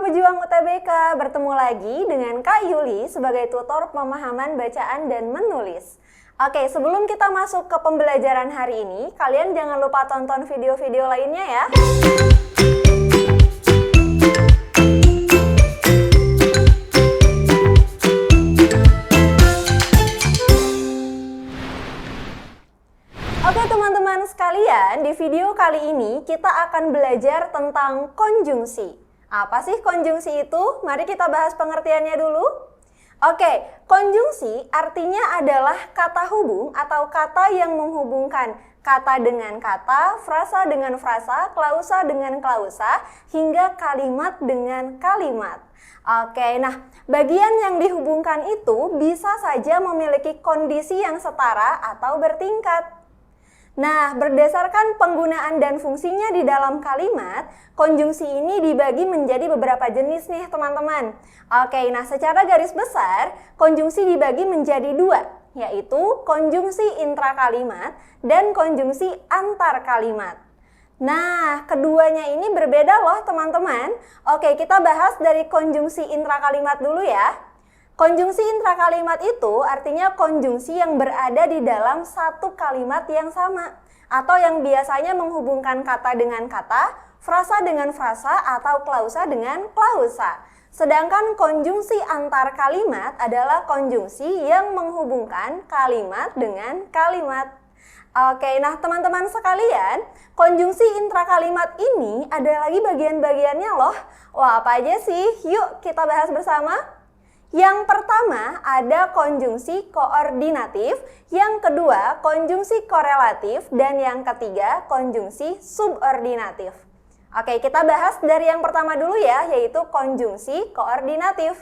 pejuang UTBK, bertemu lagi dengan Kak Yuli sebagai tutor pemahaman bacaan dan menulis. Oke, sebelum kita masuk ke pembelajaran hari ini, kalian jangan lupa tonton video-video lainnya ya. Oke teman-teman sekalian, di video kali ini kita akan belajar tentang konjungsi. Apa sih konjungsi itu? Mari kita bahas pengertiannya dulu. Oke, konjungsi artinya adalah kata hubung atau kata yang menghubungkan kata dengan kata, frasa dengan frasa, klausa dengan klausa, hingga kalimat dengan kalimat. Oke, nah bagian yang dihubungkan itu bisa saja memiliki kondisi yang setara atau bertingkat. Nah, berdasarkan penggunaan dan fungsinya di dalam kalimat, konjungsi ini dibagi menjadi beberapa jenis nih teman-teman. Oke, nah secara garis besar, konjungsi dibagi menjadi dua, yaitu konjungsi intrakalimat dan konjungsi antar kalimat. Nah, keduanya ini berbeda loh teman-teman. Oke, kita bahas dari konjungsi intrakalimat dulu ya. Konjungsi intrakalimat itu artinya konjungsi yang berada di dalam satu kalimat yang sama atau yang biasanya menghubungkan kata dengan kata, frasa dengan frasa, atau klausa dengan klausa. Sedangkan konjungsi antar kalimat adalah konjungsi yang menghubungkan kalimat dengan kalimat. Oke, nah teman-teman sekalian, konjungsi intrakalimat ini ada lagi bagian-bagiannya loh. Wah, apa aja sih? Yuk kita bahas bersama. Yang pertama ada konjungsi koordinatif, yang kedua konjungsi korelatif, dan yang ketiga konjungsi subordinatif. Oke, kita bahas dari yang pertama dulu ya, yaitu konjungsi koordinatif.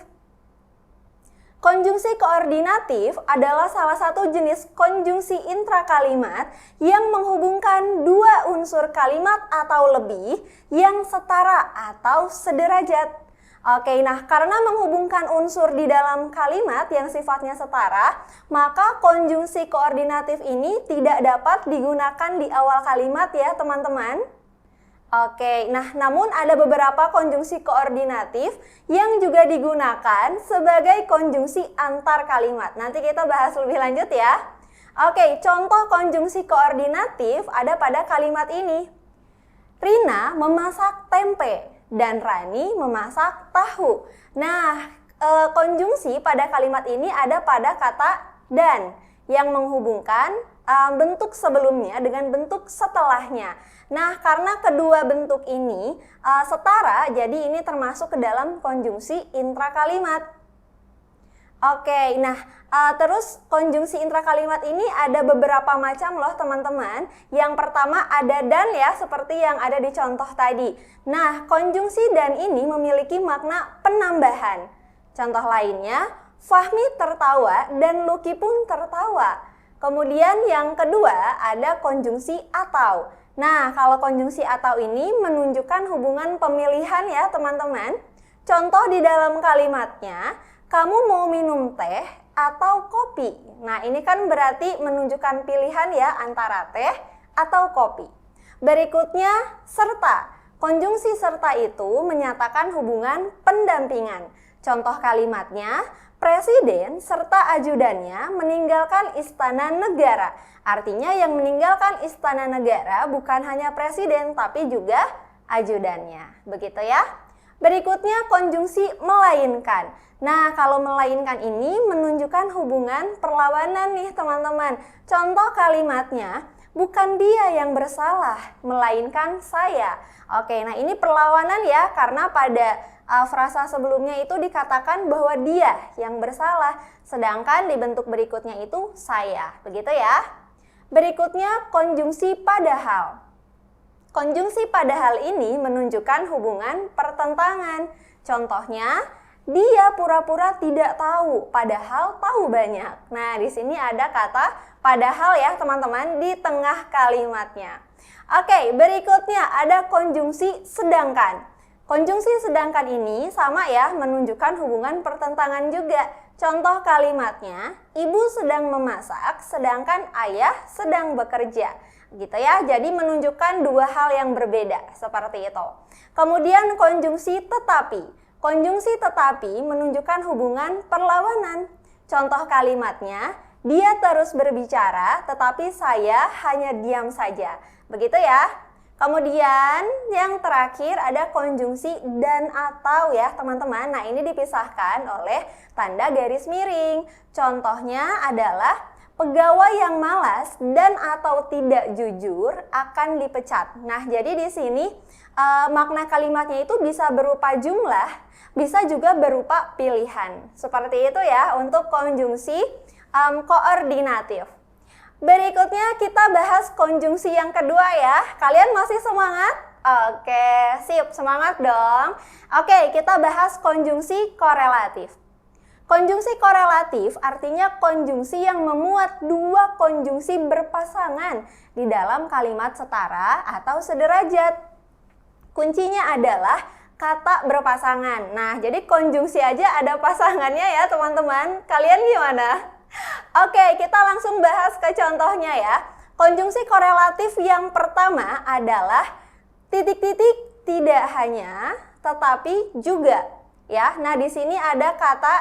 Konjungsi koordinatif adalah salah satu jenis konjungsi intrakalimat yang menghubungkan dua unsur kalimat atau lebih yang setara atau sederajat. Oke, nah karena menghubungkan unsur di dalam kalimat yang sifatnya setara, maka konjungsi koordinatif ini tidak dapat digunakan di awal kalimat ya teman-teman. Oke, nah namun ada beberapa konjungsi koordinatif yang juga digunakan sebagai konjungsi antar kalimat. Nanti kita bahas lebih lanjut ya. Oke, contoh konjungsi koordinatif ada pada kalimat ini. Rina memasak tempe dan Rani memasak tahu. Nah, konjungsi pada kalimat ini ada pada kata dan yang menghubungkan bentuk sebelumnya dengan bentuk setelahnya. Nah, karena kedua bentuk ini setara, jadi ini termasuk ke dalam konjungsi intrakalimat. Oke, nah terus konjungsi intrakalimat ini ada beberapa macam loh teman-teman. Yang pertama ada dan ya, seperti yang ada di contoh tadi. Nah, konjungsi dan ini memiliki makna penambahan. Contoh lainnya, Fahmi tertawa dan Lucky pun tertawa. Kemudian yang kedua ada konjungsi atau. Nah, kalau konjungsi atau ini menunjukkan hubungan pemilihan ya teman-teman. Contoh di dalam kalimatnya, kamu mau minum teh atau kopi? Nah, ini kan berarti menunjukkan pilihan ya antara teh atau kopi. Berikutnya, serta. Konjungsi serta itu menyatakan hubungan pendampingan. Contoh kalimatnya, presiden serta ajudannya meninggalkan istana negara. Artinya yang meninggalkan istana negara bukan hanya presiden tapi juga ajudannya. Begitu ya. Berikutnya konjungsi melainkan. Nah, kalau melainkan ini menunjukkan hubungan perlawanan nih teman-teman. Contoh kalimatnya, bukan dia yang bersalah, melainkan saya. Oke, nah ini perlawanan ya, karena pada frasa sebelumnya itu dikatakan bahwa dia yang bersalah, sedangkan di bentuk berikutnya itu saya. Begitu ya. Berikutnya konjungsi padahal. Konjungsi padahal ini menunjukkan hubungan pertentangan. Contohnya, dia pura-pura tidak tahu, padahal tahu banyak. Nah, di sini ada kata padahal ya teman-teman di tengah kalimatnya. Oke, berikutnya ada konjungsi sedangkan. Konjungsi sedangkan ini sama ya, menunjukkan hubungan pertentangan juga. Contoh kalimatnya, ibu sedang memasak, sedangkan ayah sedang bekerja. Gitu ya, jadi menunjukkan dua hal yang berbeda, seperti itu. Kemudian konjungsi tetapi. Konjungsi tetapi menunjukkan hubungan perlawanan. Contoh kalimatnya, dia terus berbicara tetapi saya hanya diam saja. Begitu ya. Kemudian yang terakhir ada konjungsi dan atau ya teman-teman. Nah ini dipisahkan oleh tanda garis miring. Contohnya adalah pegawai yang malas dan atau tidak jujur akan dipecat. Nah jadi di sini makna kalimatnya itu bisa berupa jumlah, bisa juga berupa pilihan. Seperti itu ya untuk konjungsi koordinatif. Berikutnya kita bahas konjungsi yang kedua ya. Kalian masih semangat? Oke, sip, semangat dong. Oke, kita bahas konjungsi korelatif. Konjungsi korelatif artinya konjungsi yang memuat dua konjungsi berpasangan di dalam kalimat setara atau sederajat. Kuncinya adalah kata berpasangan. Nah, jadi konjungsi aja ada pasangannya ya teman-teman. Kalian gimana? Oke, kita langsung bahas ke contohnya ya. Konjungsi korelatif yang pertama adalah titik-titik tidak hanya tetapi juga ya. Nah, di sini ada kata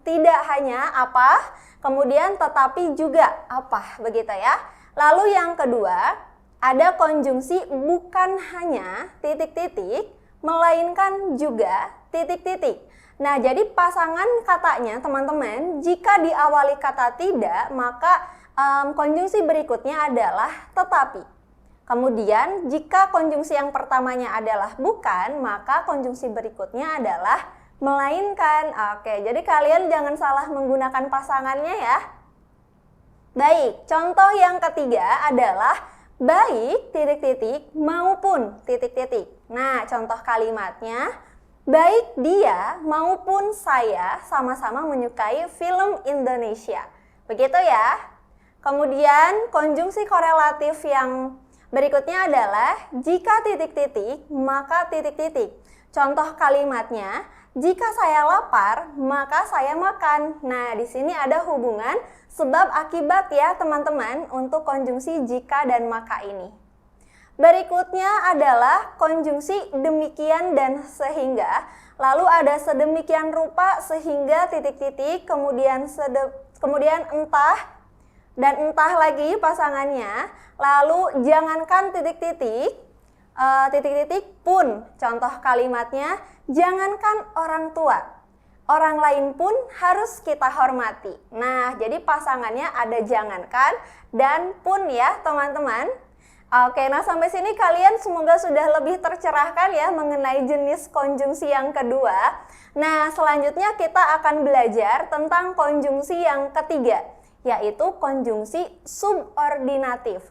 tidak hanya apa, kemudian tetapi juga apa, begitu ya. Lalu yang kedua, ada konjungsi bukan hanya titik-titik, melainkan juga titik-titik. Nah, jadi pasangan katanya teman-teman, jika diawali kata tidak, maka konjungsi berikutnya adalah tetapi. Kemudian, jika konjungsi yang pertamanya adalah bukan, maka konjungsi berikutnya adalah melainkan. Oke, jadi kalian jangan salah menggunakan pasangannya ya. Baik, contoh yang ketiga adalah baik titik-titik maupun titik-titik. Nah, contoh kalimatnya, baik dia maupun saya sama-sama menyukai film Indonesia. Begitu ya. Kemudian konjungsi korelatif yang berikutnya adalah jika titik-titik maka titik-titik. Contoh kalimatnya, jika saya lapar maka saya makan. Nah, di sini ada hubungan sebab akibat ya teman-teman untuk konjungsi jika dan maka ini. Berikutnya adalah konjungsi demikian dan sehingga. Lalu ada sedemikian rupa sehingga titik-titik, kemudian entah dan entah lagi pasangannya. Lalu jangankan titik-titik, titik-titik pun. Contoh kalimatnya, jangankan orang tua, orang lain pun harus kita hormati. Nah, jadi pasangannya ada jangankan dan pun ya teman-teman. Oke, nah sampai sini kalian semoga sudah lebih tercerahkan ya mengenai jenis konjungsi yang kedua. Nah, selanjutnya kita akan belajar tentang konjungsi yang ketiga, yaitu konjungsi subordinatif.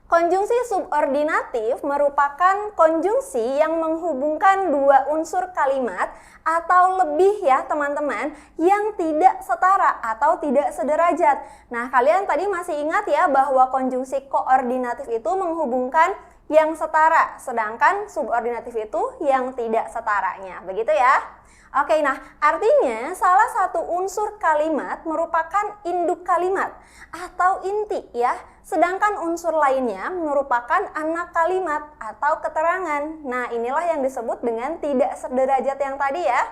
Konjungsi subordinatif merupakan konjungsi yang menghubungkan dua unsur kalimat atau lebih ya teman-teman yang tidak setara atau tidak sederajat. Nah, kalian tadi masih ingat ya bahwa konjungsi koordinatif itu menghubungkan yang setara, sedangkan subordinatif itu yang tidak setaranya. Begitu ya. Oke, nah artinya salah satu unsur kalimat merupakan induk kalimat atau inti ya, sedangkan unsur lainnya merupakan anak kalimat atau keterangan. Nah, inilah yang disebut dengan tidak sederajat yang tadi ya.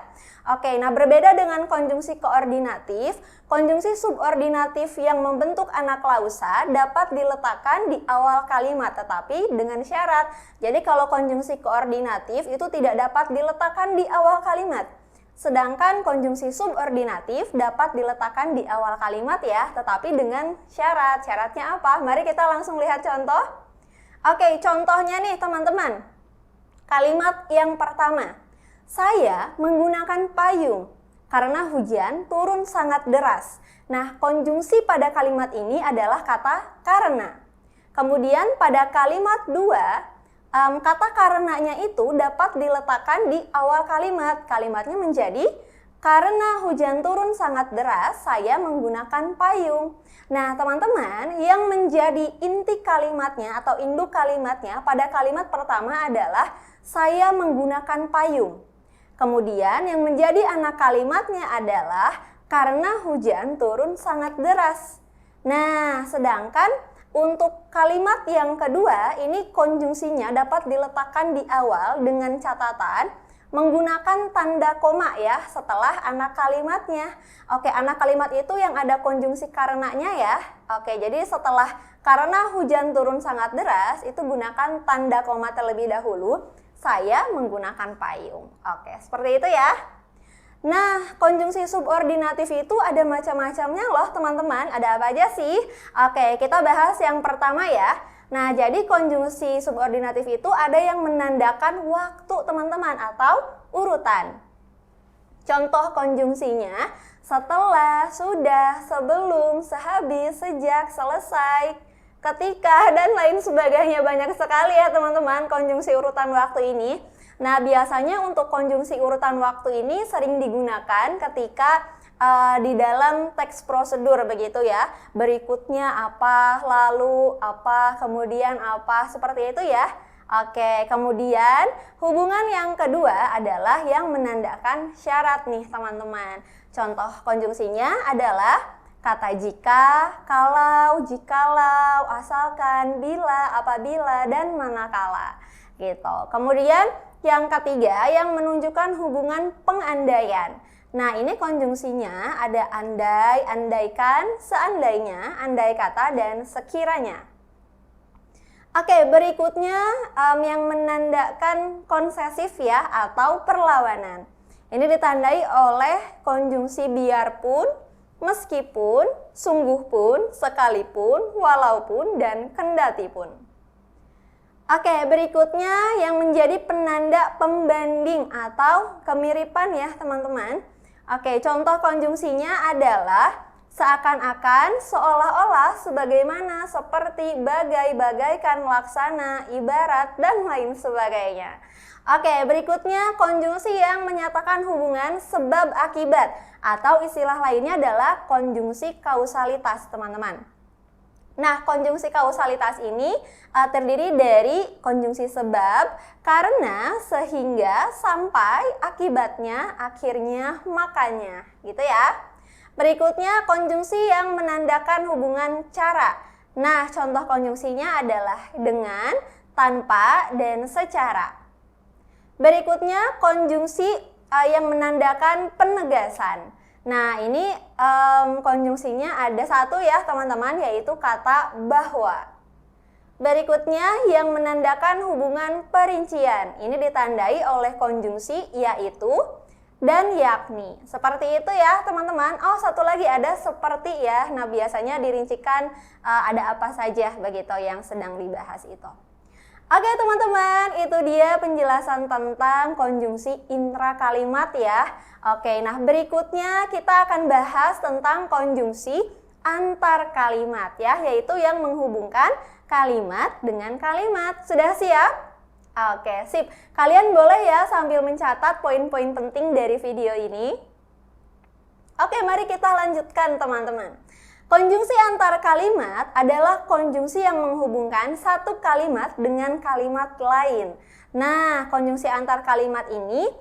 Oke, nah berbeda dengan konjungsi koordinatif, konjungsi subordinatif yang membentuk anak klausa dapat diletakkan di awal kalimat tetapi dengan syarat. Jadi kalau konjungsi koordinatif itu tidak dapat diletakkan di awal kalimat. Sedangkan konjungsi subordinatif dapat diletakkan di awal kalimat ya, tetapi dengan syarat. Syaratnya apa? Mari kita langsung lihat contoh. Oke, contohnya nih teman-teman. Kalimat yang pertama, saya menggunakan payung karena hujan turun sangat deras. Nah, konjungsi pada kalimat ini adalah kata karena. Kemudian pada kalimat 2, kata karenanya itu dapat diletakkan di awal kalimat. Kalimatnya menjadi, karena hujan turun sangat deras, saya menggunakan payung. Nah, teman-teman, yang menjadi inti kalimatnya atau induk kalimatnya pada kalimat pertama adalah saya menggunakan payung. Kemudian yang menjadi anak kalimatnya adalah karena hujan turun sangat deras. Nah, sedangkan untuk kalimat yang kedua, ini konjungsinya dapat diletakkan di awal dengan catatan menggunakan tanda koma ya setelah anak kalimatnya. Oke, anak kalimat itu yang ada konjungsi karenanya ya. Oke, jadi setelah karena hujan turun sangat deras, itu gunakan tanda koma terlebih dahulu. Saya menggunakan payung. Oke, seperti itu ya. Nah, konjungsi subordinatif itu ada macam-macamnya loh teman-teman. Ada apa aja sih? Oke, kita bahas yang pertama ya. Nah, jadi konjungsi subordinatif itu ada yang menandakan waktu teman-teman atau urutan. Contoh konjungsinya setelah, sudah, sebelum, sehabis, sejak, selesai, ketika, dan lain sebagainya. Banyak sekali ya teman-teman konjungsi urutan waktu ini. Nah, biasanya untuk konjungsi urutan waktu ini sering digunakan ketika di dalam teks prosedur begitu ya. Berikutnya apa, lalu apa, kemudian apa, seperti itu ya. Oke, kemudian hubungan yang kedua adalah yang menandakan syarat nih teman-teman. Contoh konjungsinya adalah kata jika, kalau, jikalau, asalkan, bila, apabila, dan manakala gitu. Kemudian yang ketiga yang menunjukkan hubungan pengandaian. Nah, ini konjungsinya ada andai, andaikan, seandainya, andai kata, dan sekiranya. Oke, berikutnya yang menandakan konsesif ya atau perlawanan. Ini ditandai oleh konjungsi biarpun, meskipun, sungguh pun, sekalipun, walaupun, dan kendati pun. Oke, berikutnya yang menjadi penanda pembanding atau kemiripan ya teman-teman. Oke, contoh konjungsinya adalah seakan-akan, seolah-olah, sebagaimana, seperti, bagai, bagaikan, laksana, ibarat, dan lain sebagainya. Oke, berikutnya konjungsi yang menyatakan hubungan sebab akibat atau istilah lainnya adalah konjungsi kausalitas teman-teman. Nah, konjungsi kausalitas ini terdiri dari konjungsi sebab, karena, sehingga, sampai, akibatnya, akhirnya, makanya, gitu ya. Berikutnya konjungsi yang menandakan hubungan cara. Nah, contoh konjungsinya adalah dengan, tanpa, dan secara. Berikutnya konjungsi yang menandakan penegasan. Nah, ini konjungsinya ada satu ya teman-teman, yaitu kata bahwa. Berikutnya yang menandakan hubungan perincian. Ini ditandai oleh konjungsi yaitu dan yakni. Seperti itu ya teman-teman. Oh, satu lagi ada seperti ya. Nah, biasanya dirincikan ada apa saja begitu yang sedang dibahas itu. Oke teman-teman, itu dia penjelasan tentang konjungsi intrakalimat ya. Oke, nah berikutnya kita akan bahas tentang konjungsi antar kalimat ya, yaitu yang menghubungkan kalimat dengan kalimat. Sudah siap? Oke, sip. Kalian boleh ya sambil mencatat poin-poin penting dari video ini. Oke, mari kita lanjutkan teman-teman. Konjungsi antar kalimat adalah konjungsi yang menghubungkan satu kalimat dengan kalimat lain. Nah, konjungsi antar kalimat ini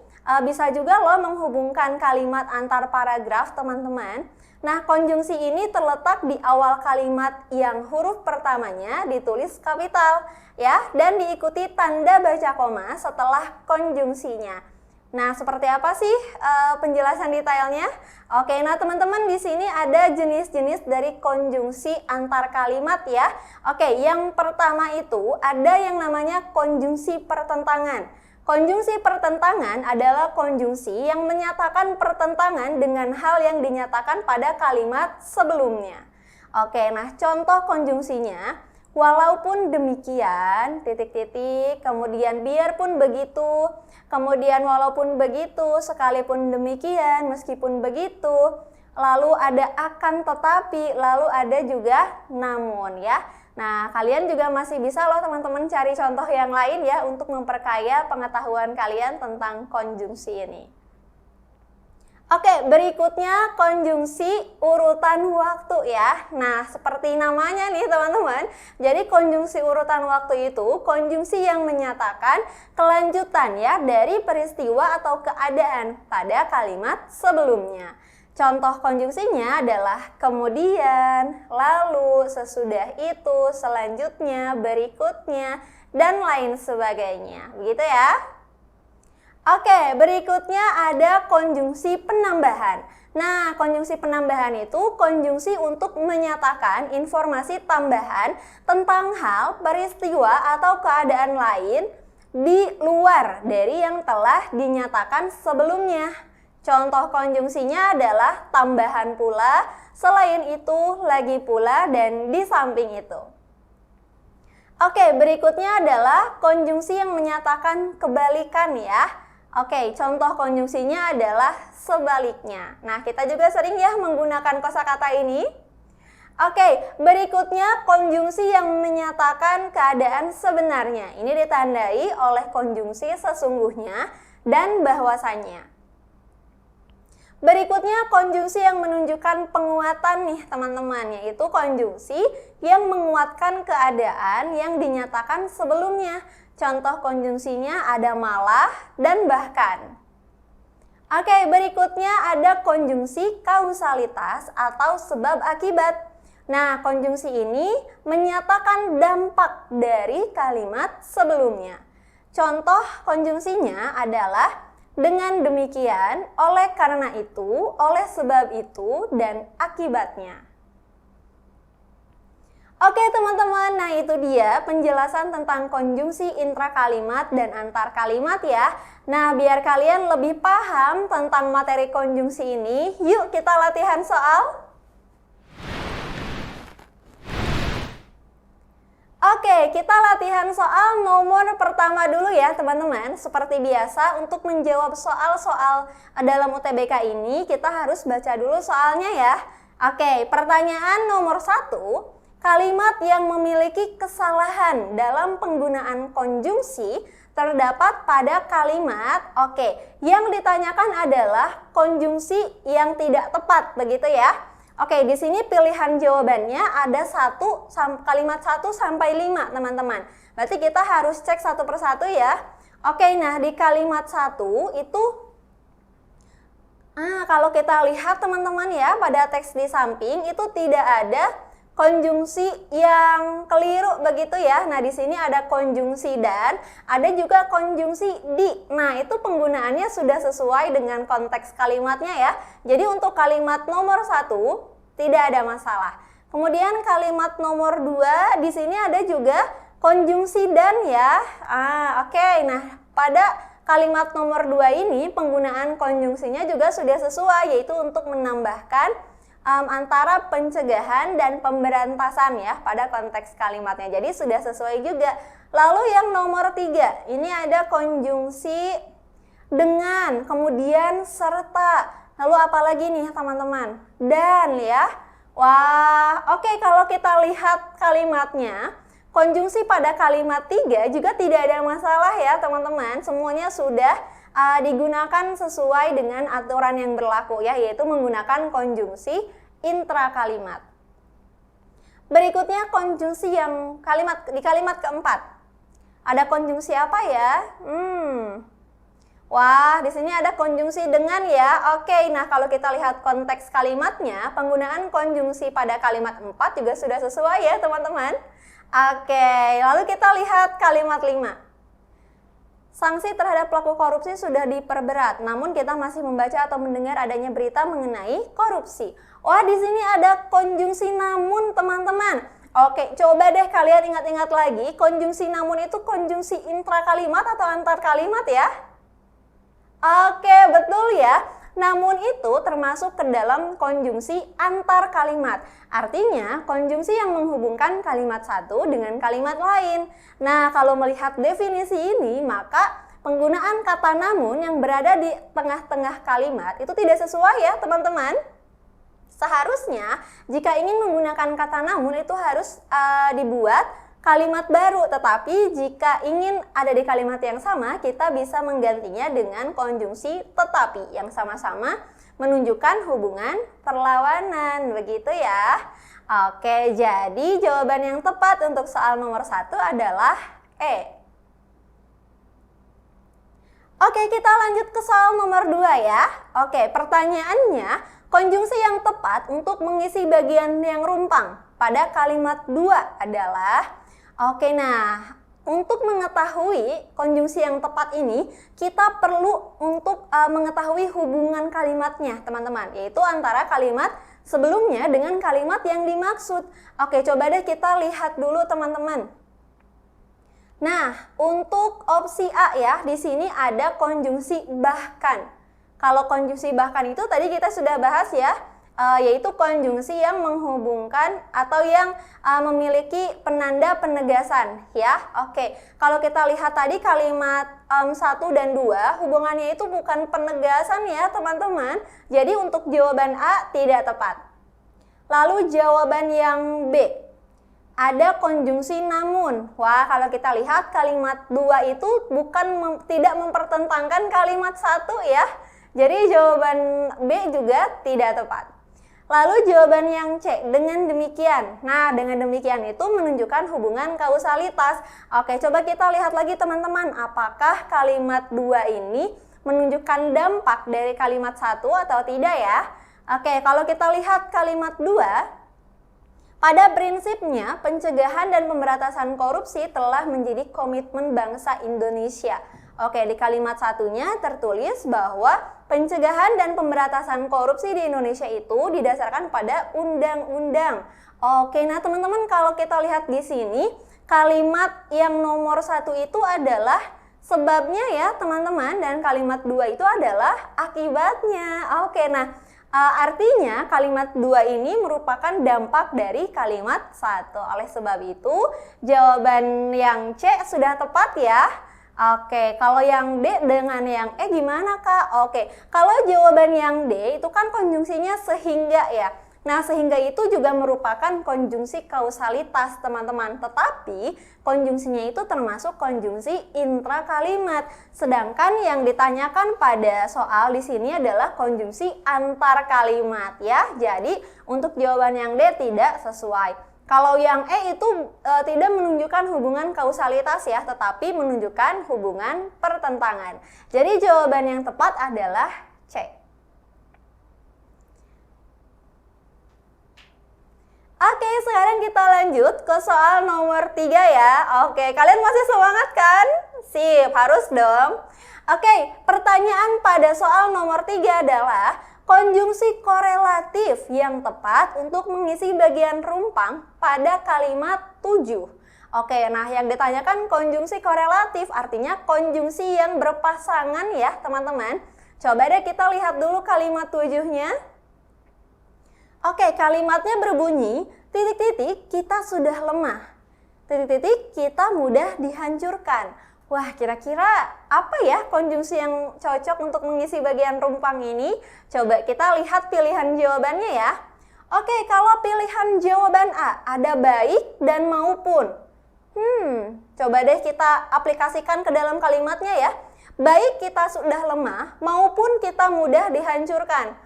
bisa juga loh menghubungkan kalimat antar paragraf teman-teman. Nah, konjungsi ini terletak di awal kalimat yang huruf pertamanya ditulis kapital ya, dan diikuti tanda baca koma setelah konjungsinya. Nah, seperti apa sih penjelasan detailnya? Oke, nah teman-teman di sini ada jenis-jenis dari konjungsi antar kalimat ya. Oke, yang pertama itu ada yang namanya konjungsi pertentangan. Konjungsi pertentangan adalah konjungsi yang menyatakan pertentangan dengan hal yang dinyatakan pada kalimat sebelumnya. Oke, nah contoh konjungsinya, walaupun demikian, titik-titik, kemudian biarpun begitu, kemudian walaupun begitu, sekalipun demikian, meskipun begitu, lalu ada akan tetapi, lalu ada juga namun ya. Nah, kalian juga masih bisa loh teman-teman cari contoh yang lain ya untuk memperkaya pengetahuan kalian tentang konjungsi ini. Oke, berikutnya konjungsi urutan waktu ya. Nah, seperti namanya nih teman-teman. Jadi konjungsi urutan waktu itu konjungsi yang menyatakan kelanjutan ya dari peristiwa atau keadaan pada kalimat sebelumnya. Contoh konjungsinya adalah kemudian, lalu, sesudah itu, selanjutnya, berikutnya, dan lain sebagainya. Begitu ya. Oke, berikutnya ada konjungsi penambahan. Nah, konjungsi penambahan itu konjungsi untuk menyatakan informasi tambahan tentang hal, peristiwa, atau keadaan lain di luar dari yang telah dinyatakan sebelumnya. Contoh konjungsinya adalah tambahan pula, selain itu, lagi pula, dan di samping itu. Oke, berikutnya adalah konjungsi yang menyatakan kebalikan ya. Oke, contoh konjungsinya adalah sebaliknya. Nah, kita juga sering ya menggunakan kosakata ini. Oke, berikutnya konjungsi yang menyatakan keadaan sebenarnya. Ini ditandai oleh konjungsi sesungguhnya dan bahwasanya. Berikutnya konjungsi yang menunjukkan penguatan nih teman-teman, yaitu konjungsi yang menguatkan keadaan yang dinyatakan sebelumnya. Contoh konjungsinya ada malah dan bahkan. Oke, berikutnya ada konjungsi kausalitas atau sebab akibat. Nah, konjungsi ini menyatakan dampak dari kalimat sebelumnya. Contoh konjungsinya adalah dengan demikian, oleh karena itu, oleh sebab itu, dan akibatnya. Oke teman-teman, nah itu dia penjelasan tentang konjungsi intrakalimat dan antar kalimat ya. Nah, biar kalian lebih paham tentang materi konjungsi ini, yuk kita latihan soal. Oke, kita latihan soal nomor pertama dulu ya teman-teman. Seperti biasa, untuk menjawab soal-soal dalam UTBK ini, kita harus baca dulu soalnya ya. Oke, pertanyaan nomor 1. Kalimat yang memiliki kesalahan dalam penggunaan konjungsi terdapat pada kalimat, yang ditanyakan adalah konjungsi yang tidak tepat, begitu ya. Oke, di sini pilihan jawabannya ada kalimat 1 sampai 5, teman-teman. Berarti kita harus cek satu persatu ya. Oke, nah di kalimat 1 itu kalau kita lihat teman-teman ya, pada teks di samping itu tidak ada konjungsi yang keliru begitu ya. Nah, di sini ada konjungsi dan, ada juga konjungsi di. Nah, itu penggunaannya sudah sesuai dengan konteks kalimatnya ya. Jadi untuk kalimat nomor 1 tidak ada masalah. Kemudian kalimat nomor 2 di sini ada juga konjungsi dan ya. Nah, pada kalimat nomor 2 ini penggunaan konjungsinya juga sudah sesuai, yaitu untuk menambahkan antara pencegahan dan pemberantasan ya pada konteks kalimatnya. Jadi sudah sesuai juga. Lalu yang nomor 3, ini ada konjungsi dengan, kemudian serta. Lalu apalagi nih teman-teman? Dan ya. Wah, kalau kita lihat kalimatnya, konjungsi pada kalimat 3 juga tidak ada masalah ya teman-teman. Semuanya sudah digunakan sesuai dengan aturan yang berlaku ya, yaitu menggunakan konjungsi intrakalimat. Berikutnya konjungsi yang di kalimat keempat. Ada konjungsi apa ya? Wah, di sini ada konjungsi dengan ya. Nah kalau kita lihat konteks kalimatnya, penggunaan konjungsi pada kalimat 4 juga sudah sesuai ya teman-teman. Lalu kita lihat kalimat 5. Sanksi terhadap pelaku korupsi sudah diperberat, namun kita masih membaca atau mendengar adanya berita mengenai korupsi. Wah, di sini ada konjungsi namun, teman-teman. Coba deh kalian ingat-ingat lagi, konjungsi namun itu konjungsi intrakalimat atau antar kalimat ya? Betul ya. Namun itu termasuk ke dalam konjungsi antar kalimat. Artinya konjungsi yang menghubungkan kalimat satu dengan kalimat lain. Nah, kalau melihat definisi ini, maka penggunaan kata namun yang berada di tengah-tengah kalimat itu tidak sesuai ya teman-teman. Seharusnya jika ingin menggunakan kata namun itu harus dibuat kalimat baru, tetapi jika ingin ada di kalimat yang sama, kita bisa menggantinya dengan konjungsi tetapi yang sama-sama menunjukkan hubungan perlawanan, begitu ya. Jadi jawaban yang tepat untuk soal nomor 1 adalah E. Kita lanjut ke soal nomor 2 ya. Pertanyaannya, konjungsi yang tepat untuk mengisi bagian yang rumpang pada kalimat 2 adalah nah untuk mengetahui konjungsi yang tepat ini, kita perlu untuk mengetahui hubungan kalimatnya, teman-teman, yaitu antara kalimat sebelumnya dengan kalimat yang dimaksud. Oke, coba deh kita lihat dulu, teman-teman. Nah, untuk opsi A ya, di sini ada konjungsi bahkan. Kalau konjungsi bahkan itu tadi kita sudah bahas ya, yaitu konjungsi yang menghubungkan atau yang memiliki penanda penegasan ya. Oke, kalau kita lihat tadi kalimat 1 dan 2 hubungannya itu bukan penegasan ya teman-teman. Jadi untuk jawaban A tidak tepat. Lalu jawaban yang B, ada konjungsi namun. Wah, kalau kita lihat kalimat 2 itu tidak mempertentangkan kalimat 1 ya. Jadi jawaban B juga tidak tepat. Lalu jawaban yang C, dengan demikian. Nah, dengan demikian itu menunjukkan hubungan kausalitas. Oke, coba kita lihat lagi teman-teman. Apakah kalimat 2 ini menunjukkan dampak dari kalimat 1 atau tidak ya? Oke, kalau kita lihat kalimat 2, pada prinsipnya pencegahan dan pemberantasan korupsi telah menjadi komitmen bangsa Indonesia. Oke, di kalimat satunya tertulis bahwa pencegahan dan pemberantasan korupsi di Indonesia itu didasarkan pada undang-undang. Oke, nah teman-teman kalau kita lihat di sini, kalimat yang nomor 1 itu adalah sebabnya ya teman-teman, dan kalimat 2 itu adalah akibatnya. Oke, nah artinya kalimat 2 ini merupakan dampak dari kalimat 1. Oleh sebab itu, jawaban yang C sudah tepat ya. Oke, kalau yang D dengan yang E gimana Kak? Oke, kalau jawaban yang D itu kan konjungsinya sehingga ya. Nah, sehingga itu juga merupakan konjungsi kausalitas teman-teman. Tetapi konjungsinya itu termasuk konjungsi intrakalimat. Sedangkan yang ditanyakan pada soal di sini adalah konjungsi antar kalimat ya. Jadi untuk jawaban yang D tidak sesuai. Kalau yang E itu tidak menunjukkan hubungan kausalitas ya, tetapi menunjukkan hubungan pertentangan. Jadi jawaban yang tepat adalah C. Oke, sekarang kita lanjut ke soal nomor 3 ya. Oke, kalian masih semangat kan? Sip, harus dong. Oke, pertanyaan pada soal nomor 3 adalah konjungsi korelatif yang tepat untuk mengisi bagian rumpang pada kalimat 7. Oke, nah yang ditanyakan konjungsi korelatif artinya konjungsi yang berpasangan ya teman-teman. Coba deh kita lihat dulu kalimat 7-nya. Oke, kalimatnya berbunyi, titik-titik kita sudah lemah, titik-titik kita mudah dihancurkan. Wah, kira-kira apa ya konjungsi yang cocok untuk mengisi bagian rumpang ini? Coba kita lihat pilihan jawabannya ya. Oke, kalau pilihan jawaban A ada baik dan maupun. Coba deh kita aplikasikan ke dalam kalimatnya ya. Baik kita sudah lemah maupun kita mudah dihancurkan.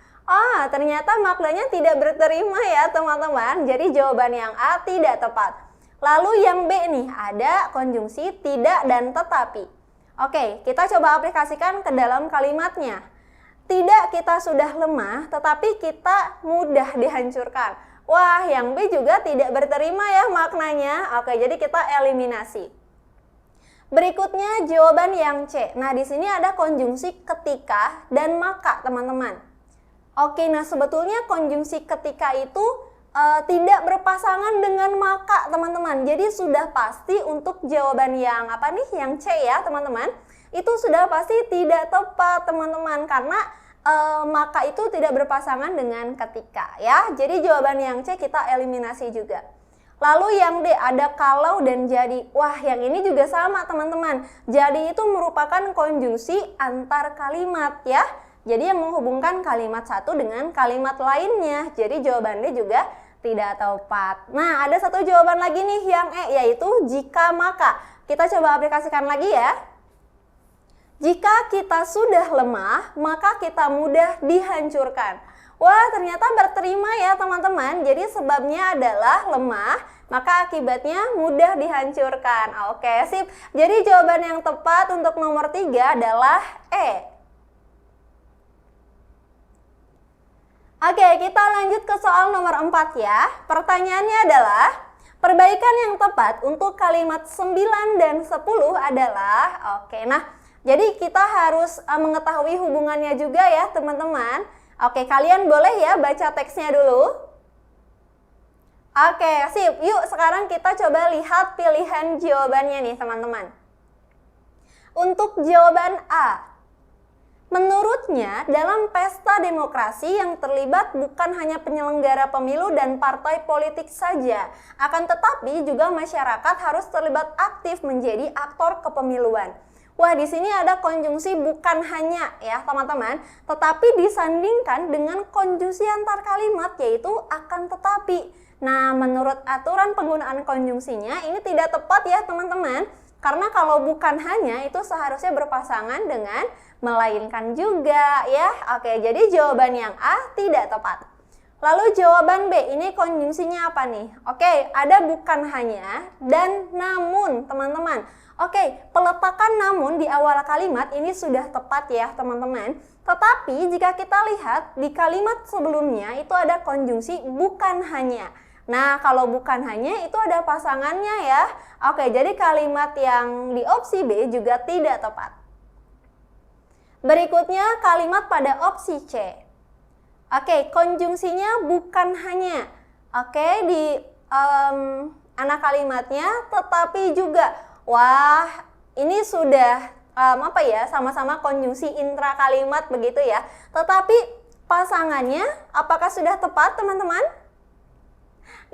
Ternyata maknanya tidak berterima ya teman-teman. Jadi jawaban yang A tidak tepat. Lalu yang B nih, ada konjungsi tidak dan tetapi. Oke, kita coba aplikasikan ke dalam kalimatnya. Tidak kita sudah lemah, tetapi kita mudah dihancurkan. Wah, yang B juga tidak berterima ya maknanya. Oke, jadi kita eliminasi. Berikutnya jawaban yang C. Nah, di sini ada konjungsi ketika dan maka, teman-teman. Oke, nah sebetulnya konjungsi ketika itu tidak berpasangan dengan maka teman-teman. Jadi sudah pasti untuk jawaban yang apa nih, yang C ya teman-teman, itu sudah pasti tidak tepat teman-teman, karena maka itu tidak berpasangan dengan ketika ya. Jadi jawaban yang C kita eliminasi juga. Lalu yang D ada kalau dan jadi. Wah, yang ini juga sama teman-teman. Jadi itu merupakan konjungsi antar kalimat ya. Jadi yang menghubungkan kalimat satu dengan kalimat lainnya. Jadi jawabannya juga tidak tepat. Nah, ada satu jawaban lagi nih yang E, yaitu jika maka. Kita coba aplikasikan lagi ya. Jika kita sudah lemah, maka kita mudah dihancurkan. Wah, ternyata berterima ya teman-teman. Jadi sebabnya adalah lemah, maka akibatnya mudah dihancurkan. Oke, sip. Jadi jawaban yang tepat untuk nomor 3 adalah E. Oke, kita lanjut ke soal nomor 4 ya. Pertanyaannya adalah, Perbaikan yang tepat untuk kalimat 9 dan 10 adalah, jadi kita harus mengetahui hubungannya juga ya teman-teman. Kalian boleh ya baca teksnya dulu. Sip. Yuk sekarang kita coba lihat pilihan jawabannya nih teman-teman. Untuk jawaban A, menurutnya dalam pesta demokrasi yang terlibat bukan hanya penyelenggara pemilu dan partai politik saja, akan tetapi juga masyarakat harus terlibat aktif menjadi aktor kepemiluan. Wah, di sini ada konjungsi bukan hanya ya teman-teman, tetapi disandingkan dengan konjungsi antar kalimat yaitu akan tetapi. Nah, menurut aturan penggunaan konjungsinya ini tidak tepat ya teman-teman. Karena kalau bukan hanya itu seharusnya berpasangan dengan melainkan juga ya. Jadi jawaban yang A tidak tepat. Lalu jawaban B ini konjungsinya apa nih? Ada bukan hanya dan namun teman-teman. Peletakan namun di awal kalimat ini sudah tepat ya teman-teman. Tetapi jika kita lihat di kalimat sebelumnya itu ada konjungsi bukan hanya. Nah, kalau bukan hanya itu ada pasangannya ya. Jadi kalimat yang di opsi B juga tidak tepat. Berikutnya kalimat pada opsi C. Konjungsinya bukan hanya. Di anak kalimatnya tetapi juga. Wah, ini sudah sama-sama konjungsi intrakalimat begitu ya. Tetapi pasangannya apakah sudah tepat teman-teman?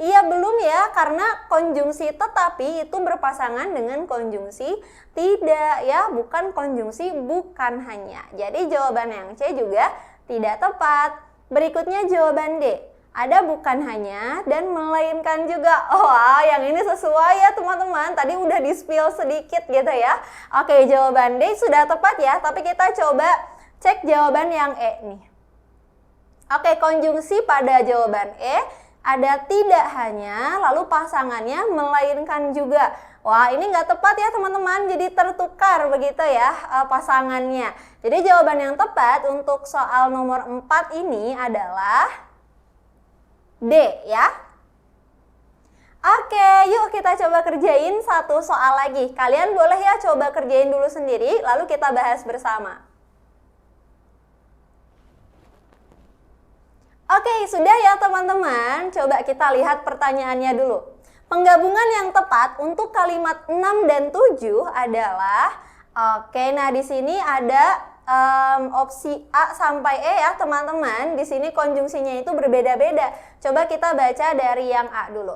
Iya belum ya, karena konjungsi tetapi itu berpasangan dengan konjungsi tidak ya, bukan konjungsi bukan hanya. Jadi jawaban yang C juga tidak tepat. Berikutnya jawaban D. Ada bukan hanya dan melainkan juga. Yang ini sesuai ya teman-teman. Tadi udah di-spill sedikit gitu ya. Jawaban D sudah tepat ya, tapi kita coba cek jawaban yang E nih. Konjungsi pada jawaban E ada tidak hanya, lalu pasangannya melainkan juga. Wah, ini nggak tepat ya teman-teman, jadi tertukar begitu ya pasangannya. Jadi jawaban yang tepat untuk soal nomor 4 ini adalah D ya. Yuk kita coba kerjain satu soal lagi. Kalian boleh ya coba kerjain dulu sendiri, lalu kita bahas bersama. Sudah ya teman-teman. Coba kita lihat pertanyaannya dulu. Penggabungan yang tepat untuk kalimat 6 dan 7 adalah nah di sini ada opsi A sampai E ya teman-teman. Di sini konjungsinya itu berbeda-beda. Coba kita baca dari yang A dulu.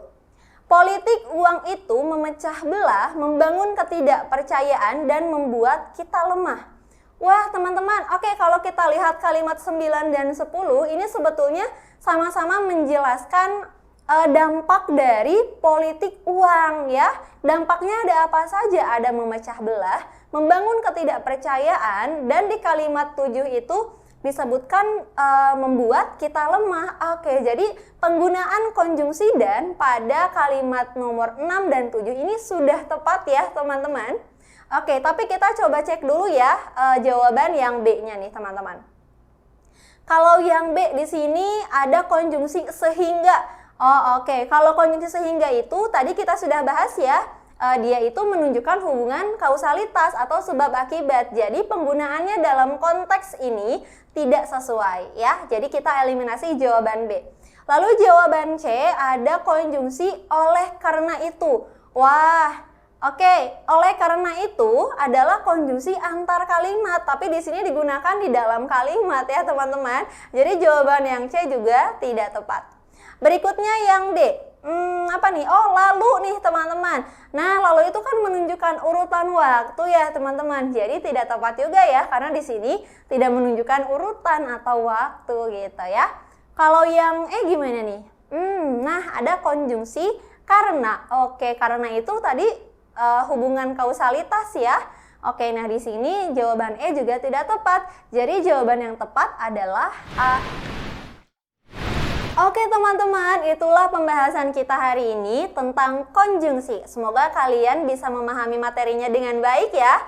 Politik uang itu memecah belah, membangun ketidakpercayaan dan membuat kita lemah. Wah teman-teman, kalau kita lihat kalimat 9 dan 10 ini sebetulnya sama-sama menjelaskan dampak dari politik uang ya. Dampaknya ada apa saja? Ada memecah belah, membangun ketidakpercayaan, dan di kalimat 7 itu disebutkan membuat kita lemah. Jadi penggunaan konjungsi dan pada kalimat nomor 6 dan 7 ini sudah tepat ya teman-teman. Tapi kita coba cek dulu ya jawaban yang B-nya nih teman-teman. Kalau yang B di sini ada konjungsi sehingga. Kalau konjungsi sehingga itu tadi kita sudah bahas ya. Dia itu menunjukkan hubungan kausalitas atau sebab akibat. Jadi penggunaannya dalam konteks ini tidak sesuai ya. Jadi kita eliminasi jawaban B. Lalu jawaban C ada konjungsi oleh karena itu. Wah, oleh karena itu adalah konjungsi antar kalimat, tapi di sini digunakan di dalam kalimat ya teman-teman. Jadi jawaban yang C juga tidak tepat. Berikutnya yang D. Lalu nih teman-teman. Nah, lalu itu kan menunjukkan urutan waktu ya teman-teman. Jadi tidak tepat juga ya, karena di sini tidak menunjukkan urutan atau waktu gitu ya. Kalau yang E gimana nih? Nah, ada konjungsi karena. Karena itu tadi hubungan kausalitas ya. Nah di sini jawaban E juga tidak tepat. Jadi jawaban yang tepat adalah A. Teman-teman, itulah pembahasan kita hari ini tentang konjungsi. Semoga kalian bisa memahami materinya dengan baik ya.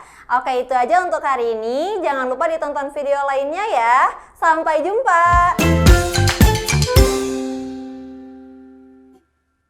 Itu aja untuk hari ini. Jangan lupa ditonton video lainnya ya. Sampai jumpa.